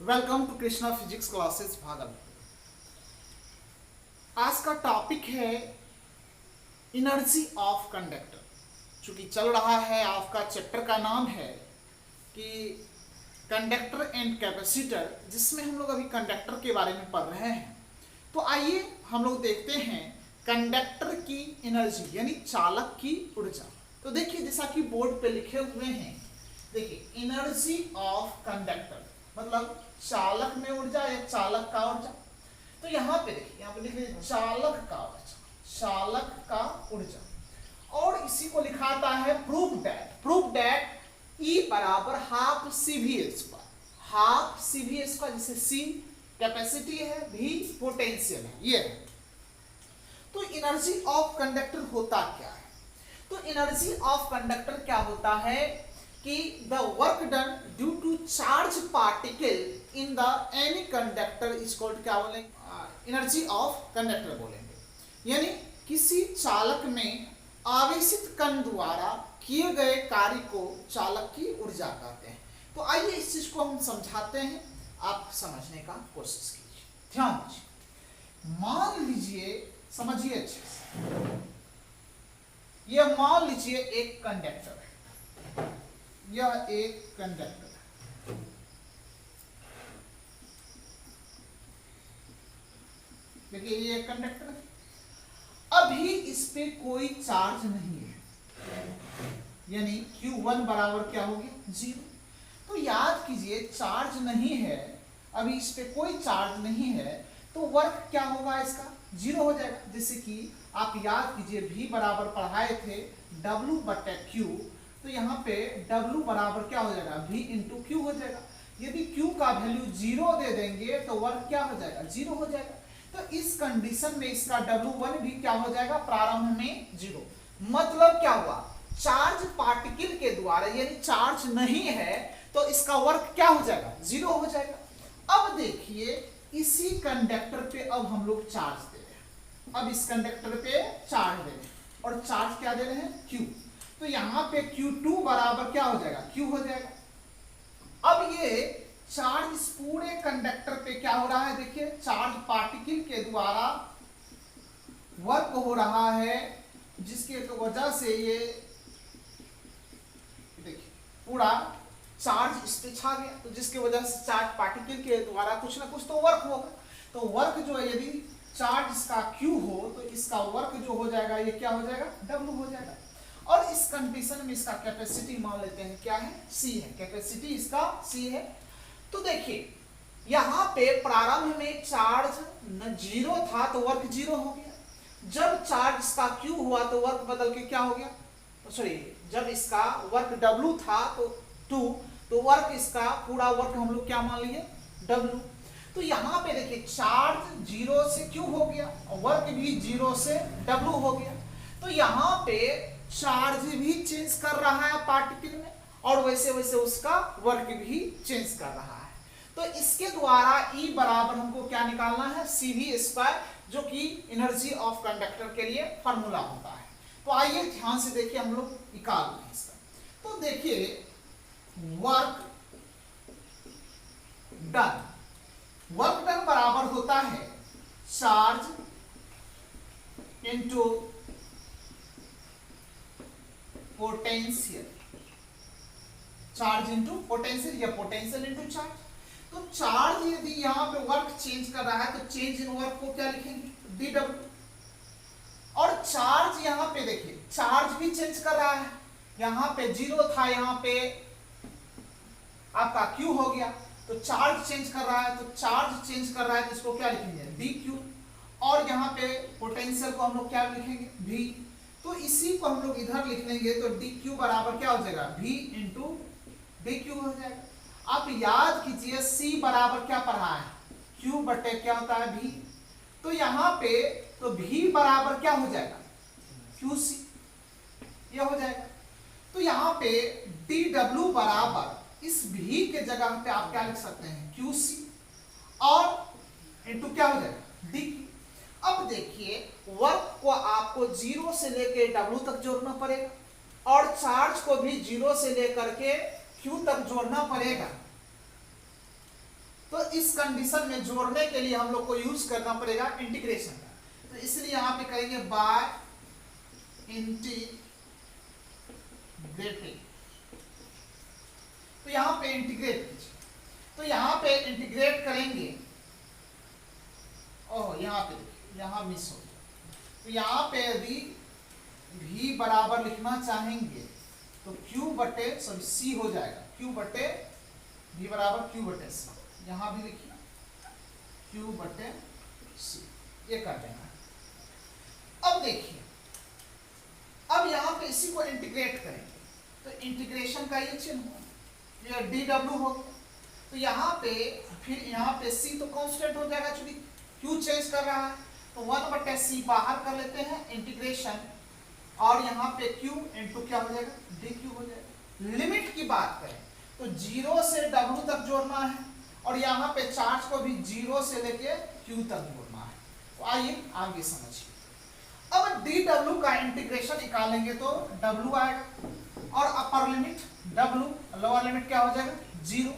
Welcome to Krishna physics classes Bhagalpur. आज का topic है एनर्जी ऑफ कंडक्टर। चूंकि चल रहा है, आपका चैप्टर का नाम है कि कंडक्टर एंड कैपेसिटर, जिसमें हम लोग अभी कंडक्टर के बारे में पढ़ रहे हैं। तो आइए हम लोग देखते हैं कंडक्टर की एनर्जी यानी चालक की ऊर्जा। तो देखिए, जैसा कि बोर्ड पे लिखे हुए हैं, देखिए एनर्जी ऑफ कंडक्टर मतलब चालक में ऊर्जा या चालक का ऊर्जा। तो यहाँ पे देखिए, यहाँ पे लिखे चालक का ऊर्जा, चालक का ऊर्जा। और इसी को लिखाता है प्रूफ दैट E बराबर half C V square, half C V square, जिसे C कैपेसिटी है, V पोटेंशियल है, ये है। तो एनर्जी ऑफ कंडक्टर होता क्या है? तो एनर्जी ऑफ कंडक्टर क्या होता है कि the work done due to charge particle in the any conductor is called, क्या बोलेंगे, एनर्जी ऑफ कंडक्टर बोलेंगे। यानी किसी चालक में आवेशित कण द्वारा किए गए कार्य को चालक की ऊर्जा कहते हैं। तो आइए इस चीज को हम समझाते हैं, आप समझने का कोशिश कीजिए, ध्यान दीजिए। मान लीजिए, समझिए अच्छे से, यह मान लीजिए एक कंडक्टर है, यह एक कंडक्टर है। देखिए ये एक कंडक्टर है, अभी इस पे कोई चार्ज नहीं है, यानी Q1 बराबर क्या हो गया, 0। तो याद कीजिए, चार्ज नहीं है, अभी इस पे कोई चार्ज नहीं है, तो वर्क क्या होगा, इसका 0 हो जाएगा। जैसे कि आप याद कीजिए, V बराबर पढ़ाए थे W/Q, तो यहाँ पे W बराबर क्या हो जाएगा, V इंटू Q हो जाएगा। यदि Q का वैल्यू 0 दे देंगे तो वर्क क्या हो जाएगा, 0 हो जाएगा। तो इस कंडीशन में इसका W1 भी क्या हो जाएगा, प्रारंभ में 0। मतलब क्या हुआ, चार्ज पार्टिकल के द्वारा, यानी चार्ज नहीं है तो इसका वर्क क्या हो जाएगा, 0 हो जाएगा। अब देखिए, इसी कंडक्टर पे अब हम लोग चार्ज दे रहे हैं, अब इस कंडक्टर पे चार्ज दे रहे हैं, और चार्ज क्या दे रहे हैं, Q। तो यहाँ पे Q2 बराबर क्या हो जाएगा, Q हो जाएगा। अब ये चार्ज इस पूरे कंडक्टर पे क्या हो रहा है, देखिए चार्ज पार्टिकल के द्वारा वर्क हो रहा है, जिसके वजह से ये देखिए पूरा चार्ज इस पे छा गया। तो जिसके वजह से चार्ज पार्टिकल के द्वारा कुछ ना कुछ तो वर्क होगा। तो वर्क जो है, यदि चार्ज इसका Q हो तो इसका वर्क जो हो जाएगा, ये क्या हो जाएगा, W हो जाएगा। और इस कंडीशन में इसका कैपेसिटी मान लेते हैं क्या है, C है, कैपेसिटी इसका C है। तो देखिए यहाँ पे प्रारंभ में चार्ज 0 था तो वर्क 0 हो गया। जब चार्ज इसका Q हुआ तो वर्क बदल के क्या हो गया, सॉरी, जब इसका वर्क W था तो 2, तो वर्क इसका पूरा वर्क हम लोग क्या मान लिए, W। तो यहाँ पे देखिए, चार्ज 0 से Q हो गया और वर्क भी 0 से W हो गया। तो यहाँ पे चार्ज भी चेंज कर रहा है पार्टिकल में, और वैसे वैसे उसका वर्क भी चेंज कर रहा है। तो इसके द्वारा E बराबर हमको क्या निकालना है, CV², जो कि एनर्जी ऑफ कंडक्टर के लिए फॉर्मूला होता है। तो आइए ध्यान से देखिए, हम लोग निकाल लें इसका। तो देखिए, वर्क डन बराबर होता है charge into potential, charge into potential या पोटेंशियल इंटू चार्ज। तो चार्ज यदि यहाँ पे वर्क चेंज कर रहा है तो चेंज इन वर्क को क्या लिखेंगे, dW। और चार्ज यहाँ पे देखिए, चार्ज भी चेंज कर रहा है, यहाँ पे 0 था, यहाँ पे आपका Q हो गया, तो चार्ज चेंज कर रहा है, तो चार्ज चेंज कर रहा है तो इसको क्या लिखेंगे, dQ। और यहाँ पे पोटेंशियल को हम लोग क्या लिखेंगे, V। तो इसी को हम लोग इधर लिख लेंगे तो dQ बराबर क्या हो जाएगा, V इंटू dQ हो जाएगा। आप याद कीजिए, C बराबर क्या पढ़ा है, Q बटे क्या होता है, V। तो यहाँ पे तो V बराबर क्या हो जाएगा, QC, ये हो जाएगा। तो यहाँ पे dW बराबर इस V के जगह पे आप क्या लिख सकते हैं, QC, और इंटू क्या हो जाएगा, dQ। अब देखिए, वर्क को आपको 0 से लेकर W तक जोड़ना पड़ेगा, और चार्ज को भी 0 से लेकर के Q तक जोड़ना पड़ेगा। तो इस कंडीशन में जोड़ने के लिए हम लोग को यूज करना पड़ेगा इंटीग्रेशन का। तो इसलिए यहां पे करेंगे बाय इंटीग्रेटिंग। तो यहां पे इंटीग्रेट कीजिए, तो यहां पे इंटीग्रेट करेंगे। ओह यहां पे देखिए, यहां मिस हो गया। तो यहां पे यदि v बराबर लिखना चाहेंगे तो q बटे सॉरी c हो जाएगा, q बटे v बराबर q बटे c। यहां भी लिखिए q बटे c, ये कर देना है। अब देखिए, अब यहां पे इसी को इंटीग्रेट करेंगे तो इंटीग्रेशन का ये चिन्ह हो, ये dw हो गया। तो यहाँ पे फिर यहाँ पे c तो कांस्टेंट हो जाएगा क्योंकि q चेंज कर रहा है, तो 1/c बाहर कर लेते हैं इंटीग्रेशन, और यहाँ पे q इंटू क्या हो जाएगा dq हो जाएगा। लिमिट की बात करें तो 0 से w तक जोड़ना है, और यहाँ पे चार्ज को भी 0 से लेके q तक जोड़ना है। तो आइए आगे समझिए। अब dw का इंटीग्रेशन निकालेंगे तो w आएगा, और upper limit w, lower limit क्या हो जाएगा 0।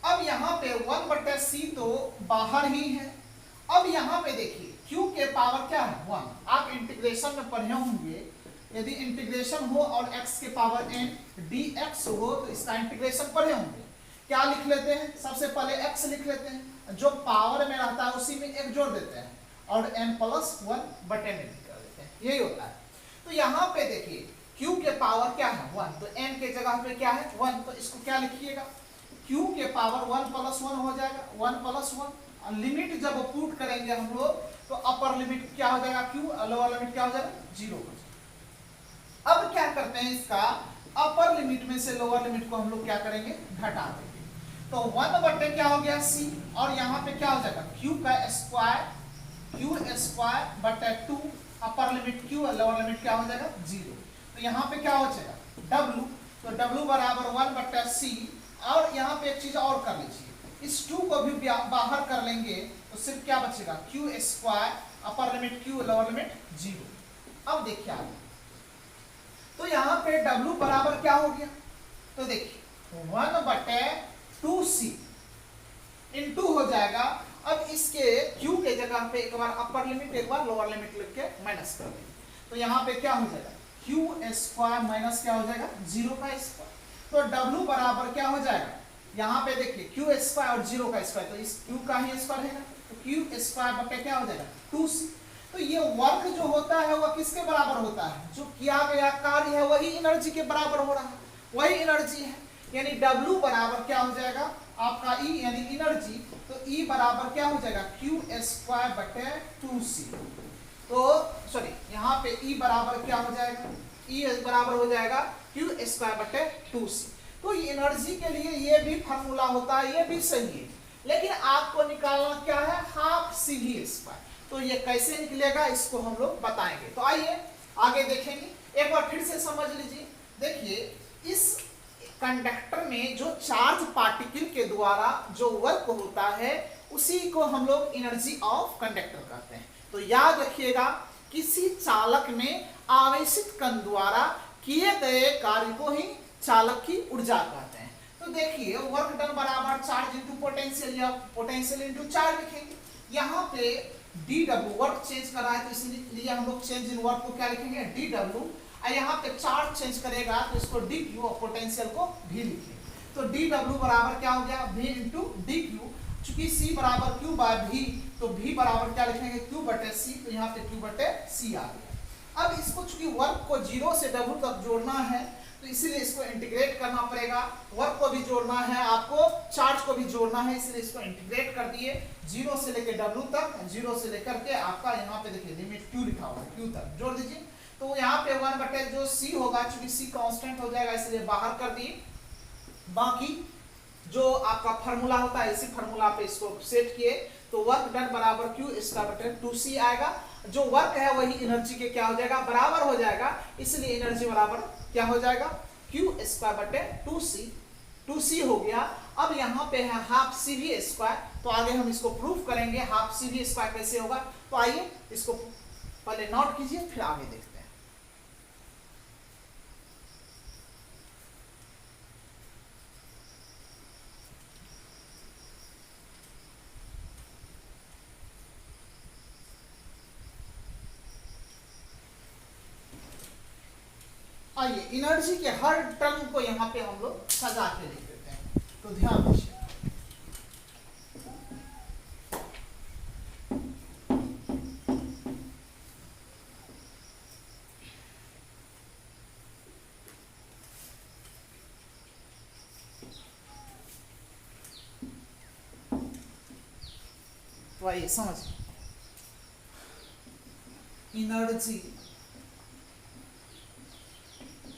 अब यहाँ पे 1/c तो बाहर ही है। अब यहाँ पे देखिए q के पावर क्या है 1। आप इंटीग्रेशन में पढ़े होंगे, यदि इंटीग्रेशन हो और x के पावर n dx हो तो इसका इंटीग्रेशन पढ़े होंगे। क्या लिख लेते हैं, सबसे पहले x लिख लेते हैं, जो पावर में रहता है उसी में एक जोड़ देते हैं, और n+1/n कर देते हैं, यही होता है। तो यहाँ पे देखिए q के पावर क्या है 1, तो n के जगह पे क्या है 1, तो इसको क्या लिखिएगा q के पावर 1+1 हो जाएगा, 1+1। लिमिट जब पुट करेंगे हम लोग तो अपर लिमिट क्या हो जाएगा q, लोअर लिमिट क्या हो जाएगा 0 हो जाएगा। अब क्या करते हैं, इसका अपर लिमिट में से लोअर लिमिट को हम लोग क्या करेंगे घटा देंगे, तो 1/, क्या हो गया c, और यहाँ पे क्या हो जाएगा q स्क्वायर बटे 2, upper limit q, lower limit क्या हो जाएगा 0। तो यहाँ पे क्या हो जाएगा w, तो w बराबर 1/c, और यहाँ पे एक चीज और कर लीजिए, इस 2 को भी बाहर कर लेंगे तो सिर्फ क्या बचेगा q square, upper limit q, lower limit 0। अब देखिए आगे, तो यहाँ पे w बराबर क्या हो गया, तो देखिए 1/2c इंटू हो जाएगा। अब इसके q के जगह पे एक बार अपर लिमिट एक बार लोअर लिमिट लिख के माइनस कर देंगे, तो यहाँ पे क्या हो जाएगा q स्क्वायर माइनस क्या हो जाएगा 0 का स्क्वायर। तो w बराबर क्या हो जाएगा, यहाँ पे देखिए q स्क्वायर और 0 का स्क्वायर, तो इस q का ही स्क्वायर है ना, तो q स्क्वायर बटे क्या हो जाएगा 2c। तो ये वर्क जो होता है वह किसके बराबर होता है, जो किया गया कार्य है वही एनर्जी के बराबर हो रहा है, वही एनर्जी है। यानी W बराबर क्या हो जाएगा आपका E यानी एनर्जी, तो E बराबर क्या हो जाएगा q स्क्वायर बटे 2c। तो सॉरी यहाँ पे E बराबर क्या हो जाएगा, E बराबर हो जाएगा q स्क्वायर बटे 2c। तो एनर्जी के लिए ये भी फार्मूला होता है, ये भी सही है, लेकिन आपको निकालना क्या है हाफ CV स्क्वायर। तो ये कैसे निकलेगा इसको हम लोग बताएंगे, तो आइए आगे देखेंगे। एक बार फिर से समझ लीजिए, देखिए इस कंडक्टर में जो चार्ज पार्टिकल के द्वारा जो वर्क होता है उसी को हम लोग एनर्जी ऑफ कंडक्टर कहते हैं। तो याद रखिएगा, किसी चालक में आवेशित कण द्वारा किए गए कार्य को ही चालक की ऊर्जा कहते हैं। तो देखिए वर्क डन बराबर चार्ज इंटू पोटेंशियल, या पोटेंशियल इंटू चार्ज लिखेंगे। यहाँ पे dw वर्क चेंज कर रहा है तो इसलिए हम लोग चेंज इन वर्क को क्या लिखेंगे dw, और यहाँ पे चार्ज चेंज करेगा तो इसको dq और पोटेंशियल को v लिखेंगे। तो dw बराबर क्या हो गया v इंटू dq, चूंकि c बराबर q बाय v, तो v बराबर क्या लिखेंगे q बटे c, तो यहाँ पे q बटे c आ गया। अब इसको चूंकि वर्क को 0 से w तक जोड़ना है तो इसीलिए इसको इंटीग्रेट करना पड़ेगा, वर्क को भी जोड़ना है आपको, चार्ज को भी जोड़ना है, इसलिए इसको इंटीग्रेट कर दिए 0 से लेकर w तक, 0 से लेकर के आपका यहाँ पे देखिए लिमिट q लिखा हुआ है, q तक जोड़ दीजिए। तो यहाँ पे 1 बटे जो c होगा, चूंकि c कांस्टेंट हो जाएगा इसलिए बाहर कर दिए। बाकी जो आपका फार्मूला होता है इसी फार्मूला पे इसको सेट किए, तो वर्क डन बराबर q स्क्वायर बटे 2c आएगा। जो वर्क है वही एनर्जी के क्या हो जाएगा बराबर हो जाएगा, इसलिए एनर्जी बराबर क्या हो जाएगा q स्क्वायर बटे 2c हो गया। अब यहाँ पे है हाफ CV स्क्वायर, तो आगे हम इसको प्रूफ करेंगे हाफ CV स्क्वायर कैसे होगा। तो आइए इसको पहले नोट कीजिए फिर आगे देखते हैं। आइए एनर्जी के हर टर्म को यहाँ पे हम लोग सजा के लिख देते हैं, तो ध्यान दीजिए। तो आइए समझिए, energy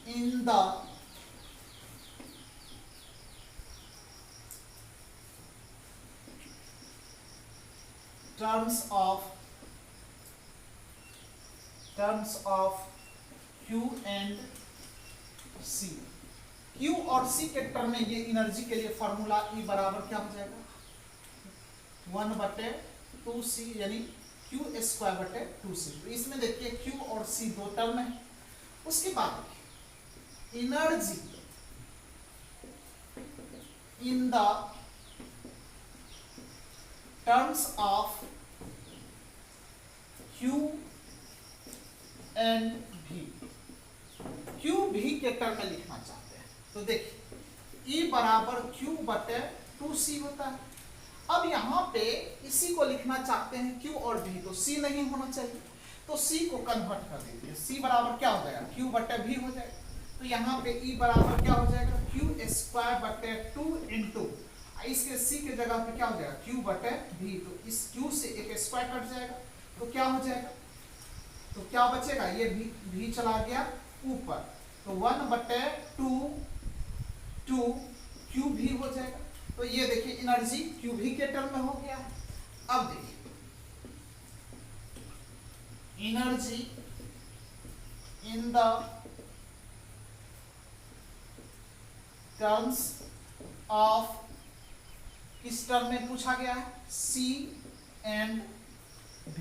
in the terms of Q and C, Q और C के टर्म में ये एनर्जी के लिए फॉर्मूला E बराबर क्या हो जाएगा 1/2C यानी Q स्क्वायर बटे 2C। तो इसमें देखिए Q और C दो टर्म है। उसके बाद energy in the terms of Q and V, Q V के टर्म में लिखना चाहते हैं तो देखिए E बराबर Q बटे 2C होता है। अब यहाँ पे इसी को लिखना चाहते हैं Q और V, तो C नहीं होना चाहिए, तो C को कन्वर्ट कर दीजिए। C बराबर क्या हो जाएगा Q बटे V हो जाएगा। तो यहाँ पे E बराबर क्या हो जाएगा Q स्क्वायर बटे 2 इंटू इसके C के जगह पे क्या हो जाएगा Q बटे V। तो इस Q से एक स्क्वायर कट जाएगा तो क्या हो जाएगा, तो क्या बचेगा, ये V चला गया ऊपर, तो 1/2 QV हो जाएगा। तो ये देखिए एनर्जी QV के टर्म में हो गया। अब देखिए energy in the terms of, किस टर्म में पूछा गया है C एंड V,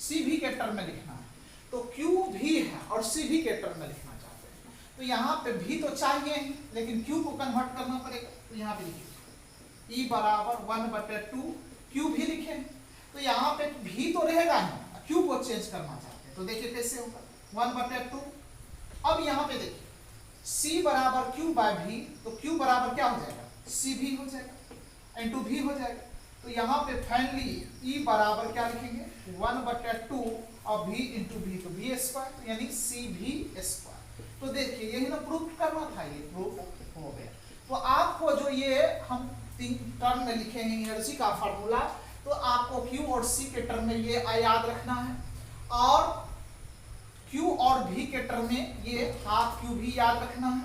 CV के टर्म में लिखना है, तो QV है और CV के टर्म में लिखना चाहते हैं। तो यहाँ पे V तो चाहिए ही, लेकिन Q को कन्वर्ट करना पड़ेगा। तो यहाँ पे लिखिए E बराबर 1/2 QV लिखे, तो यहाँ पे V तो रहेगा ही, Q को चेंज करना चाहते हैं तो देखिए कैसे होगा 1/2। अब यहाँ पे देखिए C बराबर Q बाय V, तो Q बराबर क्या हो जाएगा CV हो जाएगा इंटू V हो जाएगा। तो यहाँ पे फाइनली E बराबर क्या लिखेंगे 1/2 और V इंटू V, तो V स्क्वायर यानी CV स्क्वायर। तो देखिए यही ना प्रूफ करना था, ये प्रूफ हो गया। तो आपको जो ये हम 3 टर्म में लिखे हैं एनर्जी का फॉर्मूला, तो आपको Q और C के टर्म में ये याद रखना है और Q और V के टर्म में ये हाफ QV याद रखना है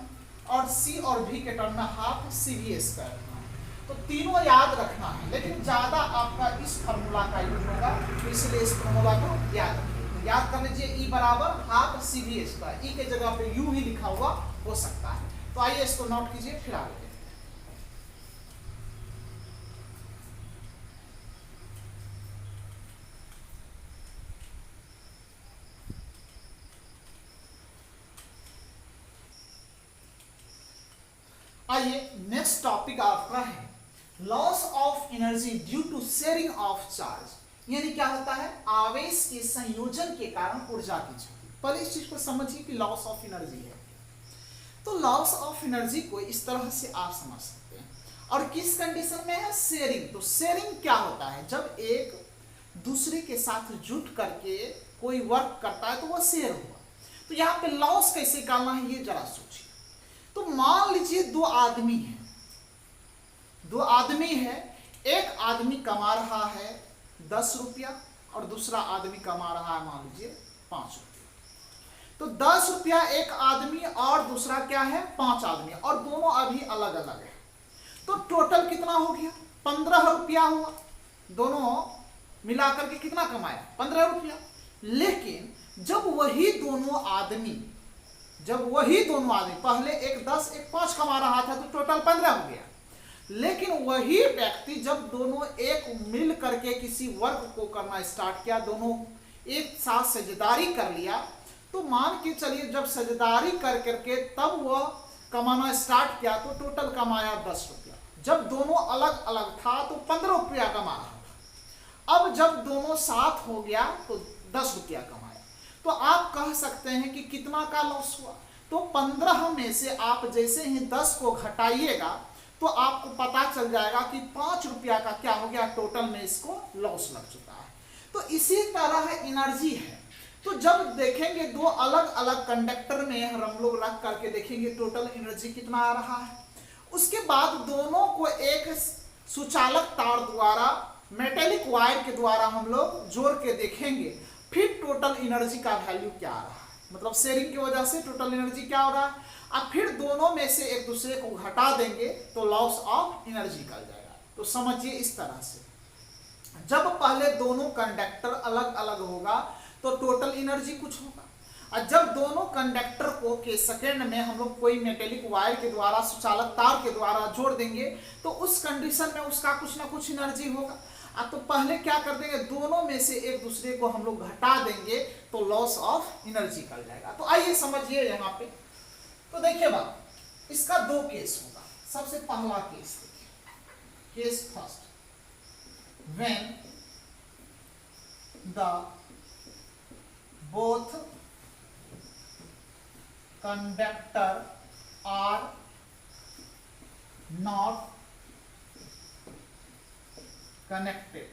और C और V के टर्म में हाफ CV स्क्वायर रखना है। तो तीनों याद रखना है, लेकिन ज्यादा आपका इस फॉर्मूला का यूज होगा, तो इसलिए इस फॉर्मूला को याद रखिए। तो याद कर लीजिए E बराबर हाफ CV स्क्वायर, E के जगह पे U ही लिखा हुआ हो सकता है। तो आइए इसको नोट कीजिए, फिर आगे देखते हैं। आइए नेक्स्ट टॉपिक आपका है loss of energy due to sharing of charge, यानी क्या होता है आवेश के संयोजन के कारण ऊर्जा की क्षति। पहले इस चीज को समझिए कि लॉस ऑफ एनर्जी है। तो लॉस ऑफ एनर्जी को इस तरह से आप समझ सकते हैं, और किस कंडीशन में है शेयरिंग। तो शेयरिंग क्या होता है, जब एक दूसरे के साथ जुट करके कोई वर्क करता है तो वह शेयर हुआ। तो यहाँ पे लॉस कैसे निकालना है ये जरा सोचिए। तो मान लीजिए दो आदमी है, एक आदमी कमा रहा है 10 रुपया और दूसरा आदमी कमा रहा है मान लीजिए 5 रुपया। तो 10 रुपया एक आदमी और दूसरा क्या है 5 आदमी, और दोनों अभी अलग अलग है। तो टोटल कितना हो गया 15 रुपया हुआ, दोनों मिलाकर के कितना कमाया 15 रुपया। लेकिन जब वही दोनों आदमी पहले एक 10 एक 5 कमा रहा था तो टोटल 15 हो गया। लेकिन वही व्यक्ति जब दोनों एक मिल करके किसी वर्क को करना स्टार्ट किया, दोनों एक साथ साझेदारी कर लिया, तो मान के चलिए जब साझेदारी कर करके तब वह कमाना स्टार्ट किया तो टोटल कमाया 10 रुपया। जब दोनों अलग अलग था तो 15 रुपया कमा रहा था। अब जब दोनों साथ हो गया तो 10 रुपया कमाया। तो आप कह सकते हैं कि कितना का लॉस हुआ। तो 15 में से आप जैसे ही 10 को घटाइएगा तो आपको पता चल जाएगा कि 5 रुपया का क्या हो गया, टोटल में इसको लॉस लग चुका है। तो इसी तरह एनर्जी है। तो जब देखेंगे दो अलग अलग कंडक्टर में हम लोग रख करके देखेंगे टोटल एनर्जी कितना आ रहा है, उसके बाद दोनों को एक सुचालक तार द्वारा मेटेलिक वायर के द्वारा हम लोग जोड़ के देखेंगे, फिर टोटल एनर्जी का वैल्यू क्या आ रहा है, मतलब शेयरिंग की वजह से टोटल एनर्जी क्या हो रहा है। अब फिर दोनों में से एक दूसरे को घटा देंगे तो लॉस ऑफ एनर्जी निकल जाएगा। तो समझिए इस तरह से जब पहले दोनों कंडक्टर अलग अलग होगा तो टोटल एनर्जी कुछ होगा, और जब दोनों कंडक्टर को के सेकेंड में हम लोग कोई मेटेलिक वायर के द्वारा सुचालक तार के द्वारा जोड़ देंगे तो उस कंडीशन में उसका कुछ ना कुछ एनर्जी होगा। तो पहले क्या कर देंगे, दोनों में से एक दूसरे को हम लोग घटा देंगे तो लॉस ऑफ एनर्जी निकल जाएगा। तो आइए समझिए यहाँ पे। तो देखिए बात, इसका दो केस होगा। सबसे पहला केस देखिए, case first, when the both conductor are not connected,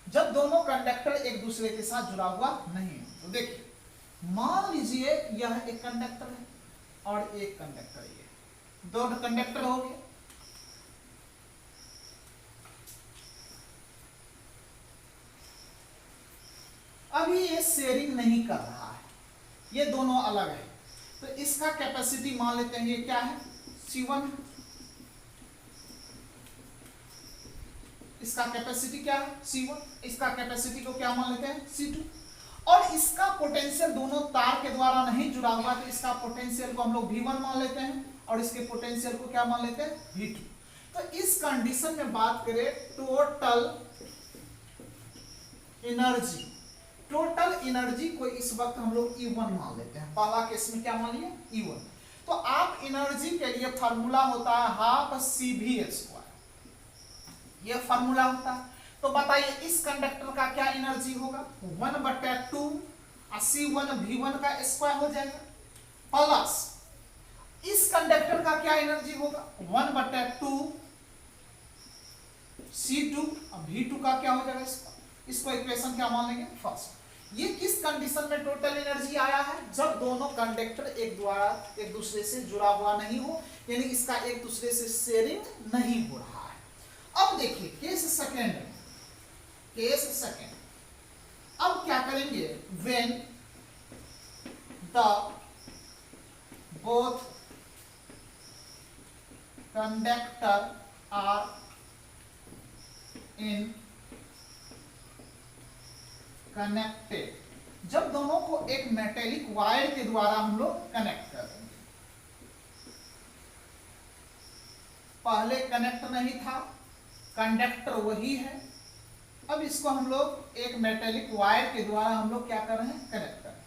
जब दोनों कंडक्टर एक दूसरे के साथ जुड़ा हुआ नहीं है। तो देखिए मान लीजिए यह एक कंडक्टर है और एक कंडक्टर ये, दो कंडक्टर हो गए। अभी ये शेयरिंग नहीं कर रहा है, ये दोनों अलग है। तो इसका कैपेसिटी मान लेते हैं ये क्या है, C1, इसका कैपेसिटी क्या है C1, इसका कैपेसिटी को क्या मान लेते हैं C2, और इसका पोटेंशियल दोनों तार के द्वारा नहीं जुड़ा हुआ तो इसका पोटेंशियल को हम लोग V1 मान लेते हैं और इसके पोटेंशियल को क्या मान लेते हैं V2। तो इस कंडीशन में बात करें टोटल एनर्जी, टोटल एनर्जी को इस वक्त हम लोग E1 मान लेते हैं। पहला केस में क्या मान लिए E1। तो आप एनर्जी के लिए फार्मूला होता है हाफ CV², ये फार्मूला होता है। तो बताइए इस कंडक्टर का क्या एनर्जी होगा, 1/2 C1 V1 का स्क्वायर हो जाएगा, प्लस इस कंडक्टर का क्या एनर्जी होगा 1/2 C2 V2 का क्या हो जाएगा, इसको इक्वेशन क्या मान लेंगे फर्स्ट। ये किस कंडीशन में टोटल एनर्जी आया है, जब दोनों कंडक्टर एक दूसरे से जुड़ा हुआ नहीं हो, यानी इसका एक दूसरे से शेयरिंग नहीं हो रहा है। अब देखिए केस सेकेंड, केस सेकेंड, अब क्या करेंगे, when the both conductor are in connected, जब दोनों को एक मेटेलिक वायर के द्वारा हम लोग कनेक्ट कर देंगे। पहले कनेक्ट नहीं था, कंडक्टर वही है, अब इसको हम लोग एक मेटेलिक वायर के द्वारा हम लोग क्या कर रहे हैं, कनेक्ट कर रहे हैं।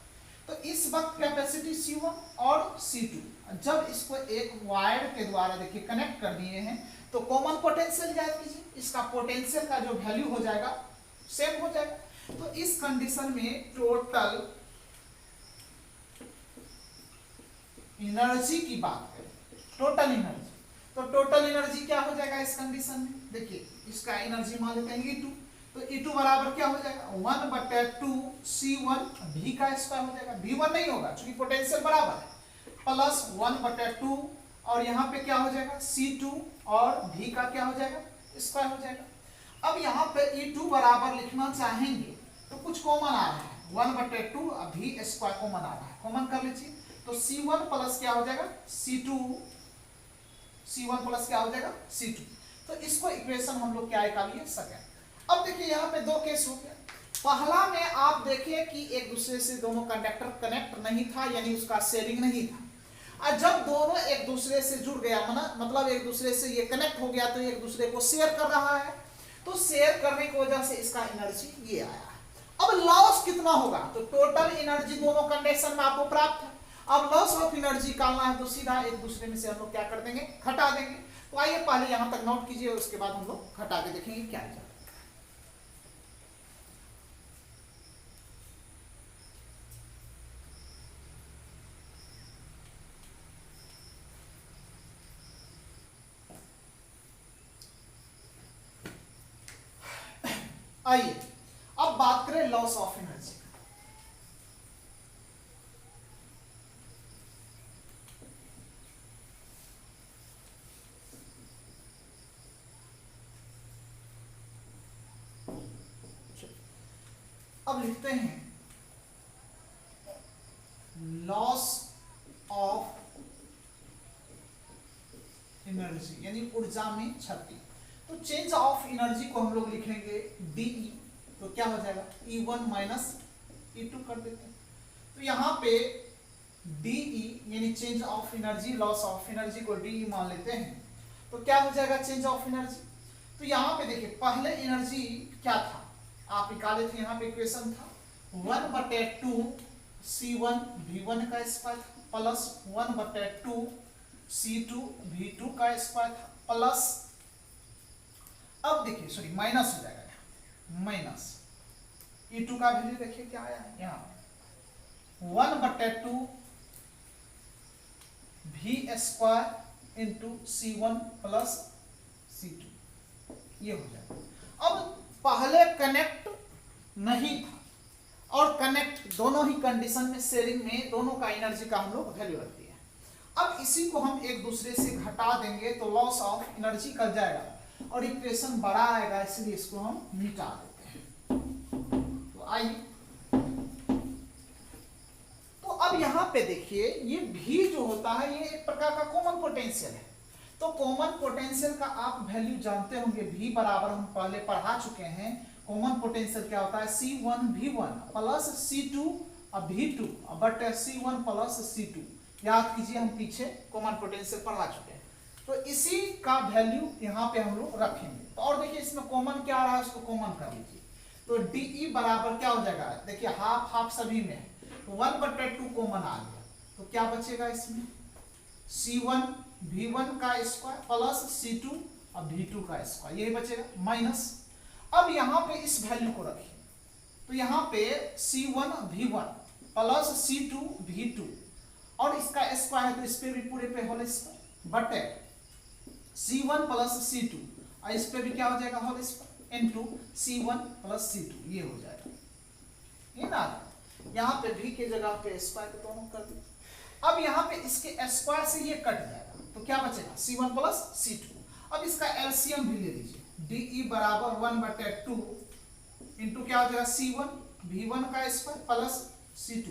तो इस वक्त कैपेसिटी C1 और C2, जब इसको एक वायर के द्वारा देखिए कनेक्ट कर दिए हैं तो कॉमन पोटेंशियल याद कीजिए, इसका पोटेंशियल का जो वैल्यू हो जाएगा सेम हो जाएगा। तो इस कंडीशन में टोटल एनर्जी की बात करें, टोटल एनर्जी, तो टोटल एनर्जी क्या हो जाएगा इस कंडीशन में, देखिए इसका एनर्जी मान लेते हैं E2, तो E2 बराबर क्या हो जाएगा 1/2 C1 V का स्क्वायर हो जाएगा, V1 नहीं होगा क्योंकि पोटेंशियल बराबर है, प्लस 1/2 और यहाँ पे क्या हो जाएगा C2 और V का क्या हो जाएगा स्क्वायर हो जाएगा। अब यहाँ पे E2 बराबर लिखना चाहेंगे तो कुछ कॉमन आ रहा है, 1/2 V स्क्वायर कॉमन आ रहा है, कॉमन कर लीजिए। तो C1 प्लस क्या हो जाएगा C2, C1 प्लस क्या हो जाएगा C2। तो इसको इक्वेशन हम लोग क्या निकालिए सेकंड। अब देखिए यहाँ पे दो केस हो गया। पहला में आप देखिए कि एक दूसरे से दोनों कंडक्टर कनेक्ट नहीं था, यानी उसका शेयरिंग नहीं था, और जब दोनों एक दूसरे से जुड़ गया मतलब एक दूसरे से ये कनेक्ट हो गया तो एक दूसरे को शेयर कर रहा है, तो शेयर करने की वजह से इसका एनर्जी ये आया है। अब लॉस कितना होगा, तो टोटल एनर्जी दोनों कंडीशन में आपको प्राप्त है। अब लॉस ऑफ एनर्जी निकालना है तो सीधा एक दूसरे में से हम लोग क्या कर देंगे, घटा देंगे। तो आइए पहले यहां तक नोट कीजिए, उसके बाद हम लोग घटा के देखेंगे क्या है। आइए अब बात करें लॉस ऑफ एनर्जी। अब लिखते हैं लॉस ऑफ एनर्जी यानी ऊर्जा में क्षति। तो चेंज ऑफ एनर्जी को हम लोग लिखेंगे डीई, तो क्या हो जाएगा E1 माइनस E2 कर देते हैं। तो यहाँ पे डीई यानी change of energy, loss of energy को डीई मान लेते हैं। तो क्या हो जाएगा चेंज ऑफ एनर्जी। तो यहाँ पे देखिए पहले एनर्जी क्या था, आप निकाले थे, यहाँ पे इक्वेशन था 1/2 C1 V1 का स्क्वायर प्लस 1/2 C2 V2 का स्क्वायर था प्लस, अब देखिए सॉरी माइनस हो जाएगा यहाँ, माइनस E2 का वैल्यू देखिए क्या आया है यहाँ 1/2 V square into C1 plus C2, ये हो जाएगा। अब पहले कनेक्ट नहीं था और कनेक्ट, दोनों ही कंडीशन में शेयरिंग में दोनों का एनर्जी का हम लोग वैल्यू रखते हैं। अब इसी को हम एक दूसरे से घटा देंगे तो लॉस ऑफ एनर्जी कर जाएगा और इक्वेशन बड़ा आएगा, इसलिए इसको हम मिटा देते हैं। तो आइए, तो अब यहाँ पे देखिए ये भी जो होता है ये एक प्रकार का कॉमन पोटेंशियल है। तो कॉमन पोटेंशियल का आप वैल्यू जानते होंगे, V बराबर हम पहले पढ़ा चुके हैं। कॉमन पोटेंशियल क्या होता है C1 V1 plus C2 V2 but C1 plus C2, याद कीजिए हम पीछे कॉमन पोटेंशियल पढ़ा चुके हैं। तो इसी का वैल्यू यहाँ पे हम लोग रखेंगे। तो और देखिए इसमें कॉमन क्या आ रहा है, उसको कॉमन कर लीजिए। तो DE बराबर क्या हो जाएगा, देखिए हाफ हाफ सभी में है, तो 1/2 कॉमन आ गया। तो क्या बचेगा इसमें C1 V1 का स्क्वायर प्लस C2 V2 का स्क्वायर, यही बचेगा माइनस। अब यहाँ पे इस वैल्यू को रखिए, तो यहाँ पे C1 V1 plus C2 V2 और इसका स्क्वायर है तो इस पे भी पूरे पे होल स्क्वायर बटे C1 प्लस C2 और इस पे भी क्या हो जाएगा whole square into C1 plus C2, ये हो जाएगा। ये ना यहाँ पे V के जगह पे स्क्वायर को दोनों कर दीजिए। अब यहाँ पे इसके स्क्वायर से ये कट जाएगा तो क्या बचेगा C1 प्लस C2। अब इसका एलसीएम भी ले लीजिए, DE बराबर 1/2 इंटू क्या हो जाएगा C1 V1 का स्क्वायर प्लस C2।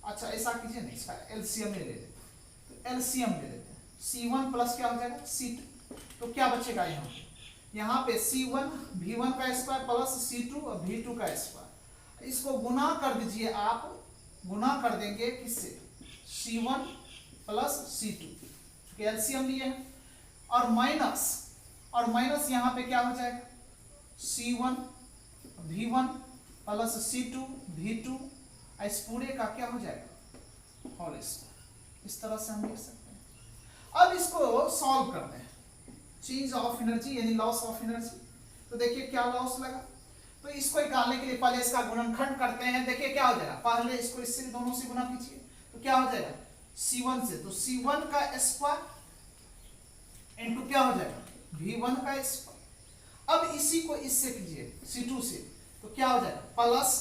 अच्छा ऐसा कीजिए ना, इसका एलसीएम ले लेते हैं, तो एलसीएम ले लेते हैं, C1 प्लस क्या हो जाएगा C2। तो क्या बचेगा यहाँ पे C1 V1 का स्क्वायर प्लस C2 और V2 का स्क्वायर, इसको गुना कर दीजिए आप, गुना कर देंगे किससे C1 प्लस C2 एलसीएम लिए हैं, और माइनस यहाँ पे क्या हो जाएगा C1 V1 plus C2 V2, इस पूरे का क्या हो जाएगा होल स्क्वायर। इस तरह से हम लिख सकते हैं। अब इसको सॉल्व करते हैं, चेंज ऑफ एनर्जी यानी लॉस ऑफ एनर्जी। तो देखिए क्या लॉस लगा, तो इसको निकालने के लिए पहले इसका गुणनखंड करते हैं। देखिए क्या हो जाएगा, पहले इसको इससे दोनों से गुना कीजिए तो क्या हो जाएगा C1 से, तो C1 का स्क्वायर इनटू क्या हो जाएगा V1 का स्क्वायर। अब इसी को इससे कीजिए C2 से, तो क्या हो जाएगा प्लस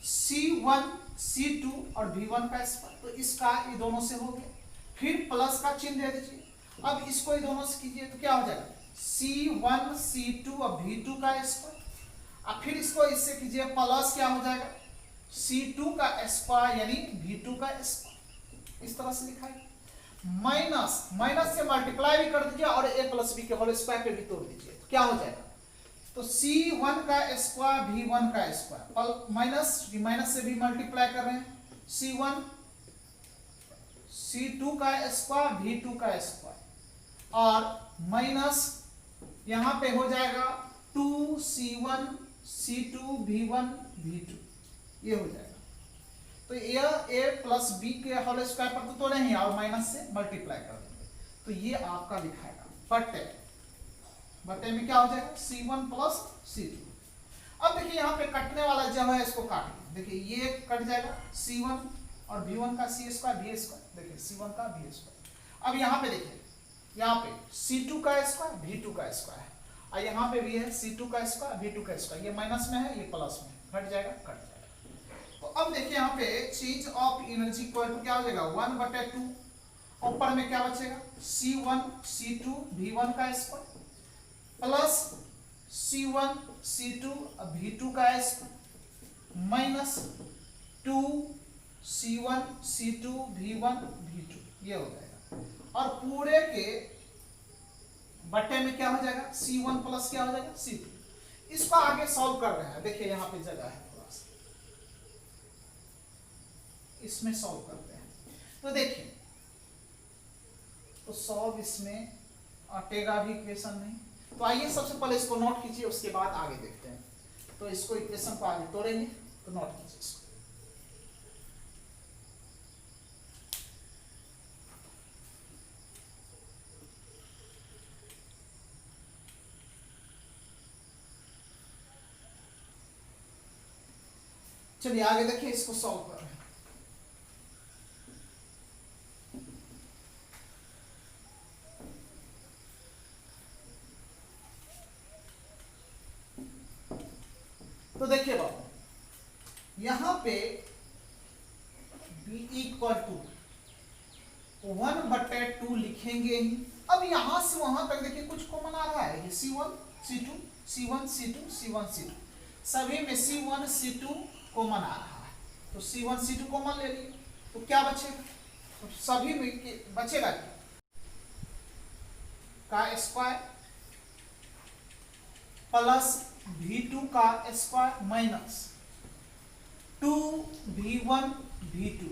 C1 C2 और V1 का स्क्वायर, तो इसका ये दोनों से हो गया, फिर प्लस का चिन्ह दे दीजिए। अब इसको ये दोनों से कीजिए तो क्या हो जाएगा C1 C2 और V2 का स्क्वायर, और फिर इसको इससे कीजिए प्लस क्या हो जाएगा C2 का स्क्वायर यानी V2 का स्क्वायर। इस तरह से लिखा है। माइनस से मल्टीप्लाई भी कर दीजिए और a प्लस b के होल स्क्वायर पे भी तोड़ दीजिए, तो क्या हो जाएगा, तो C1 का स्क्वायर V1 का स्क्वायर माइनस से भी मल्टीप्लाई कर रहे हैं, C1 C2 का स्क्वायर V2 का स्क्वायर, और माइनस यहाँ पे हो जाएगा 2C1 C2 V1 V2, ये हो जाएगा। तो यह a प्लस b के होल स्क्वायर पर तो तोड़े ही और माइनस से मल्टीप्लाई कर देंगे, तो ये आपका दिखाएगा बटे में क्या हो जाएगा C1 प्लस C2। अब देखिए यहाँ पे कटने वाला जब है इसको काट लीजिए, देखिए ये कट जाएगा C1 और V1 का C स्क्वायर V स्क्वायर, देखिए C1 का V स्क्वायर। अब यहाँ पे देखिए यहाँ पे C2 का स्क्वायर V2 का स्क्वायर है, और यहाँ पे भी है C2 का स्क्वायर V2 का स्क्वायर, ये माइनस में है ये प्लस में, घट जाएगा कट जाएगा। तो अब देखिए यहाँ पे change of energy equal to क्या हो जाएगा 1/2, ऊपर में क्या बचेगा C1 C2 V1 का square plus C1 C2 V2 का square minus 2 C1 C2 V1 V2, ये हो जाएगा। और पूरे के बटे में क्या हो जाएगा C1 प्लस क्या हो जाएगा C2। इसको आगे सॉल्व कर रहे हैं, देखिए यहाँ पे जगह है थोड़ा सा, इसमें सॉल्व करते हैं। तो देखिए तो सॉल्व इसमें अटेगा भी इक्वेशन नहीं, तो आइए सबसे पहले इसको नोट कीजिए, उसके बाद आगे देखते हैं। तो इसको इक्वेशन को आगे तोड़ेंगे, तो नोट कीजिए इसको। चलिए आगे देखिए, इसको सॉल्व कर रहे हैं। तो देखिए बाबू यहां पे b इक्वल टू 1/2 लिखेंगे ही। अब यहां से वहां तक देखिए कुछ कॉमन आ रहा है, C1 C2 C1 C2 C1 C2, सभी में C1 C2 कॉमन आ रहा है, तो C1 C2 कॉमन ले लिए, तो क्या बचेगा, तो सभी में बचेगा का स्क्वायर प्लस V2 का स्क्वायर माइनस 2V1 V2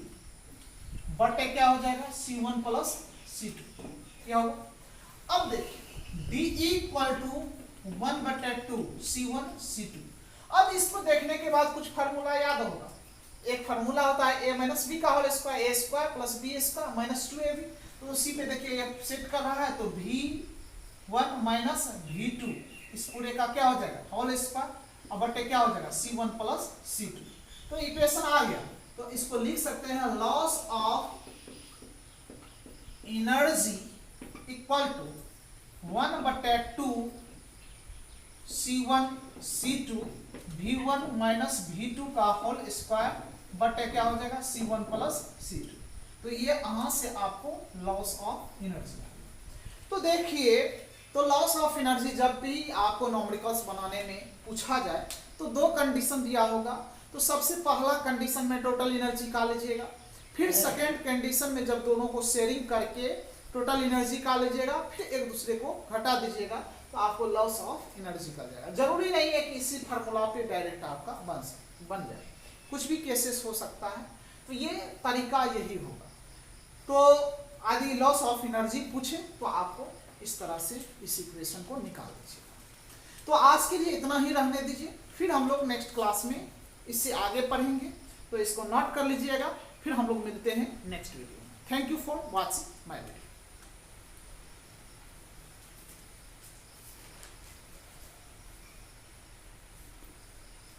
बटे क्या हो जाएगा C1 प्लस C2, क्या होगा। अब देखिए D equal to 1/2 C1 C2। अब इसको देखने के बाद कुछ फार्मूला याद होगा, एक फार्मूला होता है a माइनस बी का whole square, a square plus B square minus 2ab। तो उसी पे देखिए ये सेट कर रहा है, तो V1 माइनस V2 इस पूरे का क्या हो जाएगा होल स्क्वायर, अब बटे क्या हो जाएगा C1 प्लस C2। तो इक्वेशन आ गया, तो इसको लिख सकते हैं loss of energy equal to 1/2 C1 C2 V1 minus V2 का होल स्क्वायर बटे क्या हो जाएगा C1 प्लस C2। तो ये यहां से आपको लॉस ऑफ एनर्जी। तो देखिए तो लॉस ऑफ एनर्जी जब भी आपको न्यूमेरिकल्स बनाने में पूछा जाए तो दो कंडीशन दिया होगा। तो सबसे पहला कंडीशन में टोटल एनर्जी का लीजिएगा, फिर सेकेंड कंडीशन में जब दोनों को शेयरिंग करके टोटल एनर्जी का लीजिएगा, फिर एक दूसरे को घटा दीजिएगा, तो आपको लॉस ऑफ एनर्जी का जाएगा। जरूरी नहीं है कि इसी फार्मूला पे डायरेक्ट आपका बन जाए, कुछ भी केसेस हो सकता है। तो ये तरीका यही होगा। तो यदि लॉस ऑफ एनर्जी पूछे तो आपको इस तरह से इस इक्वेशन को निकाल दीजिएगा। तो आज के लिए इतना ही रहने दीजिए, फिर हम लोग नेक्स्ट क्लास में इससे आगे पढ़ेंगे। तो इसको नोट कर लीजिएगा, फिर हम लोग मिलते हैं नेक्स्ट वीडियो में। Thank you for watching my video.